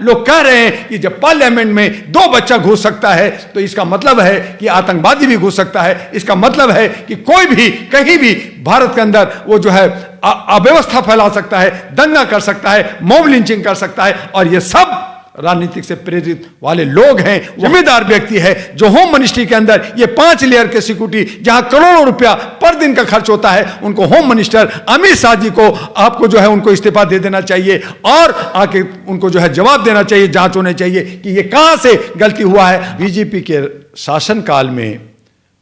लोग कह रहे हैं कि जब पार्लियामेंट में 2 बच्चा घुस सकता है तो इसका मतलब है कि आतंकवादी भी घुस सकता है, इसका मतलब है कि कोई भी कहीं भी भारत के अंदर वो जो है अव्यवस्था फैला सकता है, दंगा कर सकता है, मॉब लिंचिंग कर सकता है। और ये सब राजनीतिक से प्रेरित वाले लोग हैं, जिम्मेदार व्यक्ति है जो होम मिनिस्ट्री के अंदर ये 5 लेयर के सिक्योरिटी जहां करोड़ों रुपया पर दिन का खर्च होता है, उनको होम मिनिस्टर अमित शाह जी को आपको जो है उनको इस्तीफा दे देना चाहिए और आके उनको जो है जवाब देना चाहिए, जांच होनी चाहिए कि ये कहां से गलती हुआ है। बीजेपी के शासनकाल में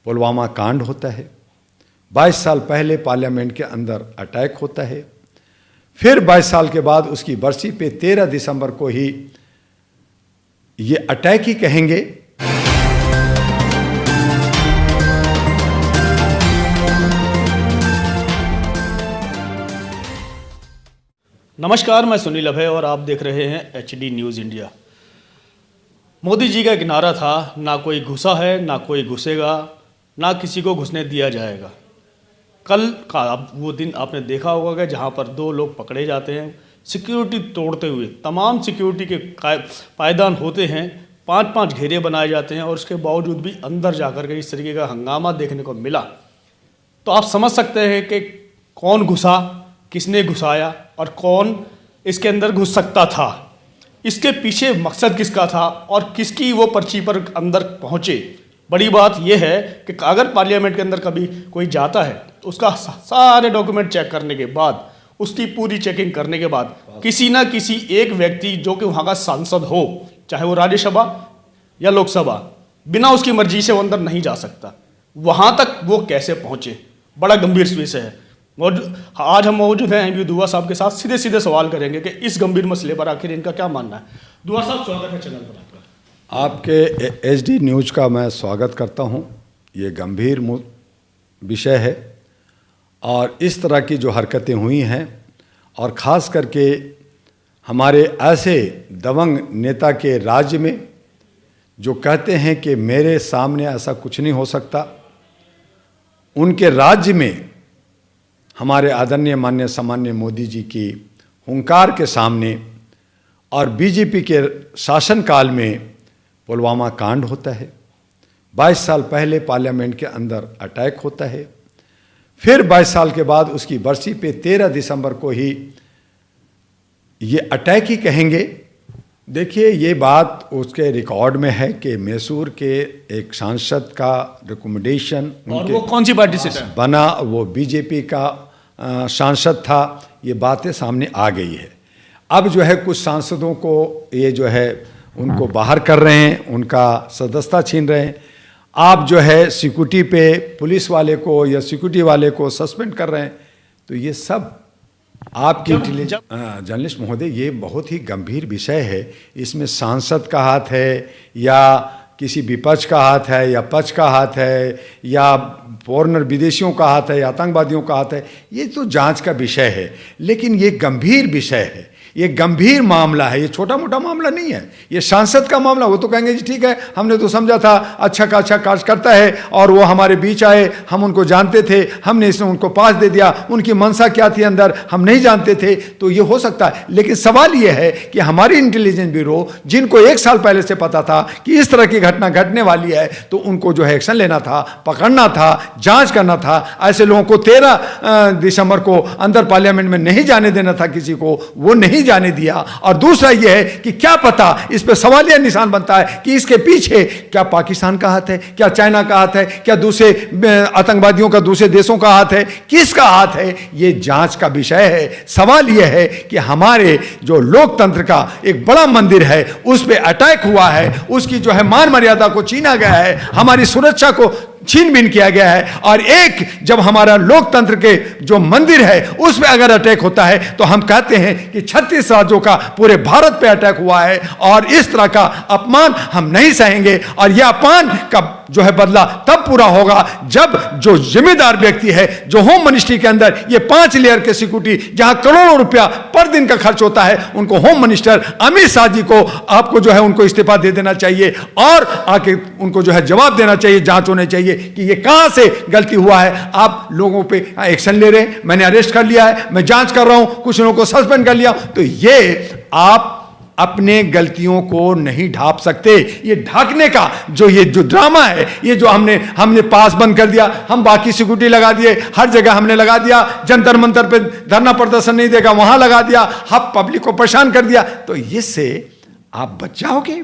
पुलवामा कांड होता है, 22 साल पहले पार्लियामेंट के अंदर अटैक होता है, फिर 22 साल के बाद उसकी बरसी पे 13 दिसंबर को ही ये अटैक ही कहेंगे। नमस्कार, मैं सुनील अभय और आप देख रहे हैं HD news India. Modi ji का एक नारा था, ना कोई घुसा है ना कोई घुसेगा, ना किसी को घुसने दिया जाएगा। कल का वो दिन आपने देखा होगा कि जहाँ पर 2 लोग पकड़े जाते हैं सिक्योरिटी तोड़ते हुए, तमाम सिक्योरिटी के पायदान होते हैं, 5-5 घेरे बनाए जाते हैं और उसके बावजूद भी अंदर जाकर के इस तरीके का हंगामा देखने को मिला। तो आप समझ सकते हैं कि कौन घुसा, किसने घुसाया और कौन इसके अंदर घुस सकता था, इसके पीछे मकसद किसका था और किसकी वो पर्ची पर अंदर पहुँचे। बड़ी बात यह है कि अगर पार्लियामेंट के अंदर कभी कोई जाता है तो उसका सारे डॉक्यूमेंट चेक करने के बाद, उसकी पूरी चेकिंग करने के बाद किसी ना किसी एक व्यक्ति जो कि वहाँ का सांसद हो, चाहे वो राज्यसभा या लोकसभा, बिना उसकी मर्जी से वो अंदर नहीं जा सकता। वहाँ तक वो कैसे पहुँचे, बड़ा गंभीर विषय है। आज हम मौजूद हैं एमपी दुआ साहब के साथ, सीधे सीधे सवाल करेंगे कि इस गंभीर मसले पर आखिर इनका क्या मानना है। दुआ साहब, स्वागत है चैनल पर आपका। आपके HD न्यूज़ का मैं स्वागत करता हूँ। ये गंभीर विषय है और इस तरह की जो हरकतें हुई हैं और ख़ास करके हमारे ऐसे दबंग नेता के राज्य में जो कहते हैं कि मेरे सामने ऐसा कुछ नहीं हो सकता, उनके राज्य में हमारे आदरणीय माननीय सामान्य मोदी जी की हुंकार के सामने और बीजेपी के शासनकाल में पुलवामा कांड होता है, 22 साल पहले पार्लियामेंट के अंदर अटैक होता है, फिर 22 साल के बाद उसकी बरसी पे 13 दिसंबर को ही ये अटैक ही कहेंगे। देखिए, ये बात उसके रिकॉर्ड में है कि मैसूर के एक सांसद का रिकमेंडेशन, और वो कौन सी पार्टी से बना, वो बीजेपी का सांसद था। ये बातें सामने आ गई है। अब जो है कुछ सांसदों को ये जो है उनको बाहर कर रहे हैं, उनका सदस्यता छीन रहे हैं। आप जो है सिक्योरिटी पे पुलिस वाले को या सिक्योरिटी वाले को सस्पेंड कर रहे हैं। तो ये सब आपकी जर्नलिस्ट महोदय, ये बहुत ही गंभीर विषय है। इसमें सांसद का हाथ है या किसी विपक्ष का हाथ है या पक्ष का हाथ है या फॉरेनर विदेशियों का हाथ है या आतंकवादियों का हाथ है, ये तो जांच का विषय है। लेकिन ये गंभीर विषय है, ये गंभीर मामला है, ये छोटा मोटा मामला नहीं है। ये सांसद का मामला, वो तो कहेंगे जी ठीक है, हमने तो समझा था अच्छा का अच्छा कार्य करता है और वो हमारे बीच आए, हम उनको जानते थे, हमने इसने उनको पास दे दिया, उनकी मनसा क्या थी अंदर हम नहीं जानते थे, तो ये हो सकता है। लेकिन सवाल ये है कि हमारी इंटेलिजेंस ब्यूरो, जिनको 1 साल पहले से पता था कि इस तरह की घटना घटने वाली है, तो उनको जो है एक्शन लेना था, पकड़ना था, जाँच करना था। ऐसे लोगों को 13 दिसंबर को अंदर पार्लियामेंट में नहीं जाने देना था किसी को, वो नहीं जाने दिया। और दूसरा यह है कि क्या पता, इस पे सवालिया निशान बनता है कि इसके पीछे क्या पाकिस्तान का हाथ है, क्या चाइना का हाथ है, क्या दूसरे आतंकवादियों का दूसरे देशों का हाथ है, किसका हाथ है, ये जांच का विषय है। सवाल यह है कि हमारे जो लोकतंत्र का एक बड़ा मंदिर है उस पे अटैक हुआ है, उसकी जो है मान मर्यादा को छीना गया है, हमारी सुरक्षा को छीनबीन किया गया है। और एक जब हमारा लोकतंत्र के जो मंदिर है उस पे अगर अटैक होता है तो हम कहते हैं कि 36 राज्यों का पूरे भारत पे अटैक हुआ है। और इस तरह का अपमान हम नहीं सहेंगे और यह अपमान का जो है बदला तब पूरा होगा जब जो जिम्मेदार व्यक्ति है, जो होम मिनिस्ट्री के अंदर ये 5 लेयर के सिक्योरिटी जहां करोड़ों रुपया पर दिन का खर्च होता है, उनको होम मिनिस्टर अमित शाह जी को आपको जो है उनको इस्तीफा दे देना चाहिए और आके उनको जो है जवाब देना चाहिए, जांच होनी चाहिए कि ये कहां से गलती हुआ है। आप लोगों पे एक्शन ले रहे हैं, मैंने अरेस्ट कर लिया है, मैं जांच कर रहा हूं, कुछ लोगों को सस्पेंड कर लिया, तो ये आप अपने गलतियों को नहीं ढांप सकते। ये ढांकने का ये जो ड्रामा है, ये जो हमने पास बंद कर दिया, हम बाकी सिक्योरिटी लगा दिए, हर जगह हमने लगा दिया, जंतर मंतर पे धरना प्रदर्शन नहीं देगा वहां लगा दिया, हम पब्लिक को परेशान कर दिया, तो इससे आप बच जाओगे?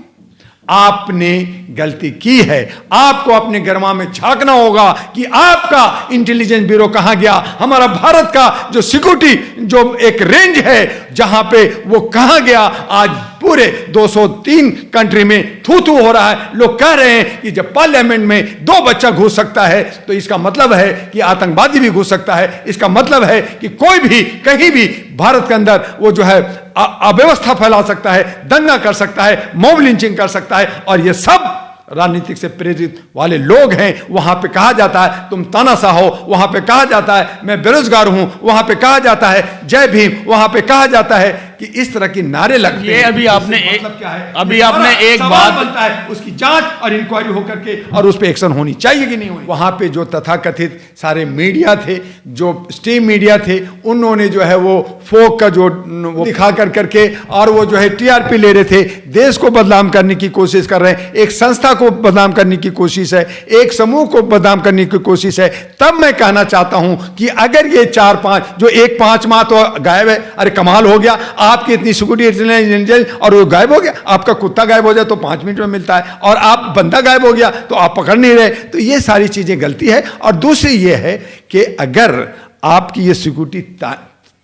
आपने गलती की है, आपको अपने गर्मा में झांकना होगा कि आपका इंटेलिजेंस ब्यूरो कहां गया, हमारा भारत का जो सिक्योरिटी जो एक रेंज है जहां पे वो कहां गया। आज पूरे 203 कंट्री में थू थू हो रहा है। लोग कह रहे हैं कि जब पार्लियामेंट में 2 बच्चा घुस सकता है तो इसका मतलब है कि आतंकवादी भी घुस सकता है, इसका मतलब है कि कोई भी कहीं भी भारत के अंदर वो जो है अव्यवस्था फैला सकता है, दंगा कर सकता है, मॉब लिंचिंग कर सकता है, और ये सब राजनीतिक से प्रेरित वाले लोग हैं। वहां पे कहा जाता है तुम तानाशाह हो, वहां पे कहा जाता है मैं बेरोजगार हूं, वहां पे कहा जाता है जय भीम, वहां पे कहा जाता है कि इस तरह की नारे लगते हैं। ये अभी आपने मतलब क्या है, अभी आपने एक बात बनता है, उसकी जांच और इंक्वायरी होकर के और उस पर एक्शन होनी चाहिए कि नहीं होनी। वहां पे जो तथाकथित सारे मीडिया थे, जो स्ट्रीम मीडिया थे, उन्होंने जो है वो फोक का जो दिखा करके और वो जो है टीआरपी ले रहे थे, देश को बदनाम करने की कोशिश कर रहे हैं, एक संस्था को बदनाम करने की कोशिश है, एक समूह को बदनाम करने की कोशिश है। तब मैं कहना चाहता हूं कि अगर ये 4-5 जो 1-5 माह तो गायब है, अरे कमाल हो गया, आपकी इतनी सिक्योरिटी इंटेलिजेंस और वो गायब हो गया। आपका कुत्ता गायब हो जाए तो 5 मिनट में मिलता है, और आप बंदा गायब हो गया तो आप पकड़ नहीं रहे। तो ये सारी चीजें गलती है। और दूसरी ये है कि अगर आपकी ये सिक्योरिटी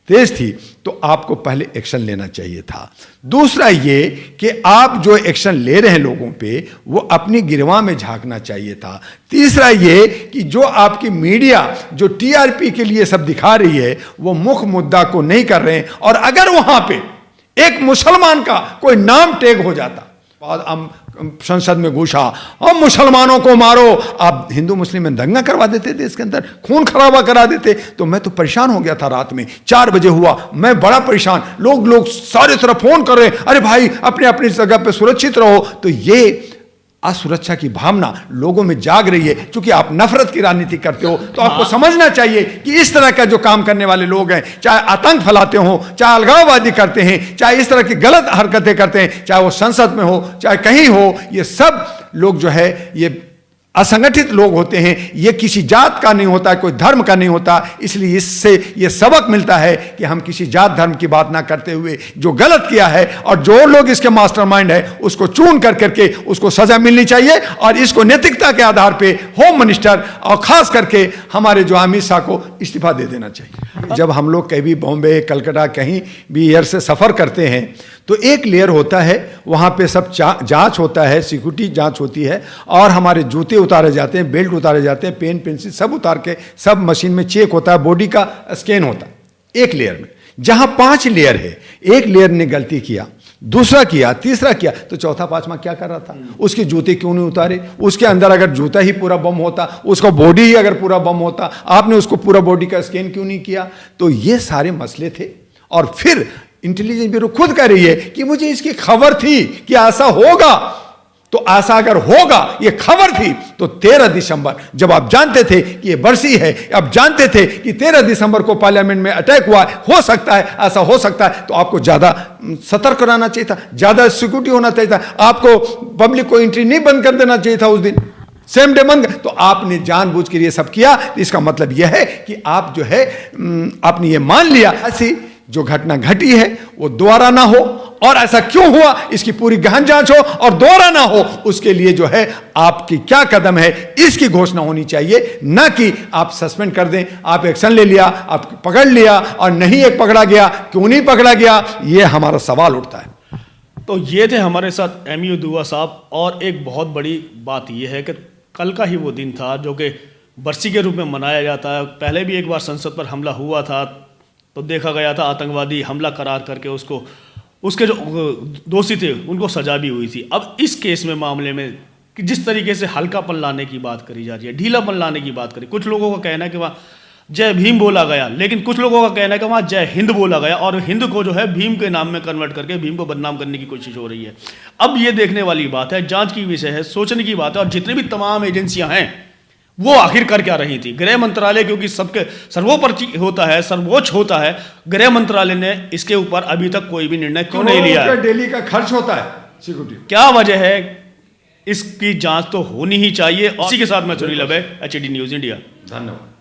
तेज थी तो आपको पहले एक्शन लेना चाहिए था। दूसरा ये कि आप जो एक्शन ले रहे हैं लोगों पे, वो अपनी गिरवा में झांकना चाहिए था। तीसरा ये कि जो आपकी मीडिया जो टीआरपी के लिए सब दिखा रही है, वो मुख्य मुद्दा को नहीं कर रहे हैं। और अगर वहां पे एक मुसलमान का कोई नाम टैग हो जाता, हम संसद में घुसा, हम मुसलमानों को मारो, आप हिंदू मुस्लिम में दंगा करवा देते देश के अंदर, खून खराबा करा देते, तो मैं तो परेशान हो गया था। रात में 4 बजे हुआ, मैं बड़ा परेशान, लोग सारे तरफ फोन कर रहे हैं, अरे भाई अपने अपनी जगह पे सुरक्षित रहो। तो ये असुरक्षा की भावना लोगों में जाग रही है। क्योंकि आप नफरत की राजनीति करते हो तो आपको समझना चाहिए कि इस तरह का जो काम करने वाले लोग हैं, चाहे आतंक फैलाते हो, चाहे अलगाववादी करते हैं, चाहे इस तरह की गलत हरकतें करते हैं, चाहे वो संसद में हो चाहे कहीं हो, ये सब लोग जो है ये असंगठित लोग होते हैं। ये किसी जात का नहीं होता, कोई धर्म का नहीं होता। इसलिए इससे ये सबक मिलता है कि हम किसी जात धर्म की बात ना करते हुए जो गलत किया है और जो लोग इसके मास्टरमाइंड है उसको चून करके उसको सजा मिलनी चाहिए। और इसको नैतिकता के आधार पे होम मिनिस्टर और खास करके हमारे जो अमित शाह को इस्तीफा दे देना चाहिए। जब हम लोग कभी बॉम्बे कलकत्ता कहीं भी एयर से सफर करते हैं तो एक लेयर होता है, वहाँ पे सब जांच होता है, सिक्योरिटी जांच होती है, और हमारे जूते उतारे जाते हैं, बेल्ट उतारे जाते हैं, पेन पेंसिल सब उतार के सब मशीन में चेक होता है, बॉडी का स्कैन होता है एक लेयर में। जहाँ 5 लेयर है, एक लेयर ने गलती किया, दूसरा किया, तीसरा किया, तो चौथा 5वां क्या कर रहा था? उसके जूते क्यों नहीं उतारे? उसके अंदर अगर जूता ही पूरा बम होता, उसका बॉडी ही अगर पूरा बम होता, आपने उसको पूरा बॉडी का स्कैन क्यों नहीं किया? तो ये सारे मसले थे। और फिर इंटेलिजेंस ब्यूरो खुद कह रही है कि मुझे इसकी खबर थी कि ऐसा होगा। तो ऐसा अगर होगा, ये खबर थी, तो 13 दिसंबर जब आप जानते थे कि ये बरसी है, आप जानते थे कि 13 दिसंबर को पार्लियामेंट में अटैक हुआ है, हो सकता है ऐसा हो सकता है, तो आपको ज्यादा सतर्क रहना चाहिए था, ज्यादा सिक्योरिटी होना चाहिए था, आपको पब्लिक को एंट्री नहीं बंद कर देना चाहिए था उस दिन, सेम डे बंद। तो आपने जानबूझ के ये सब किया। इसका मतलब यह है कि आप जो है आपने ये मान लिया ऐसी जो घटना घटी है वो दोबारा ना हो, और ऐसा क्यों हुआ इसकी पूरी गहन जांच हो, और दोबारा ना हो उसके लिए जो है आपकी क्या कदम है इसकी घोषणा होनी चाहिए। ना कि आप सस्पेंड कर दें, आप एक्शन ले लिया, आप पकड़ लिया और नहीं एक पकड़ा गया, क्यों नहीं पकड़ा गया, ये हमारा सवाल उठता है। तो ये थे हमारे साथ एमयू दुआ साहब। और एक बहुत बड़ी बात यह है कि कल का ही वो दिन था जो कि बरसी के रूप में मनाया जाता है। पहले भी एक बार संसद पर हमला हुआ था तो देखा गया था आतंकवादी हमला करार करके उसके जो दोषी थे उनको सजा भी हुई थी। अब इस केस में मामले में कि जिस तरीके से हल्कापन लाने की बात करी जा रही है, ढीलापन लाने की बात करी, कुछ लोगों का कहना है कि वहाँ जय भीम बोला गया, लेकिन कुछ लोगों का कहना है कि वहाँ जय हिंद बोला गया और हिंद को जो है भीम के नाम में कन्वर्ट करके भीम को बदनाम करने की कोशिश हो रही है। अब ये देखने वाली बात है, जांच की विषय है, सोचने की बात है। और जितनी भी तमाम एजेंसियां हैं वो आखिर कर क्या रही थी? गृह मंत्रालय क्योंकि सबके सर्वोपरि होता है, सर्वोच्च होता है, गृह मंत्रालय ने इसके ऊपर अभी तक कोई भी निर्णय क्यों नहीं लिया है? डेली का खर्च होता है सिक्योरिटी। क्या वजह है? इसकी जांच तो होनी ही चाहिए। और इसी के साथ मैं सुनील अभय, HD न्यूज़ इंडिया। धन्यवाद।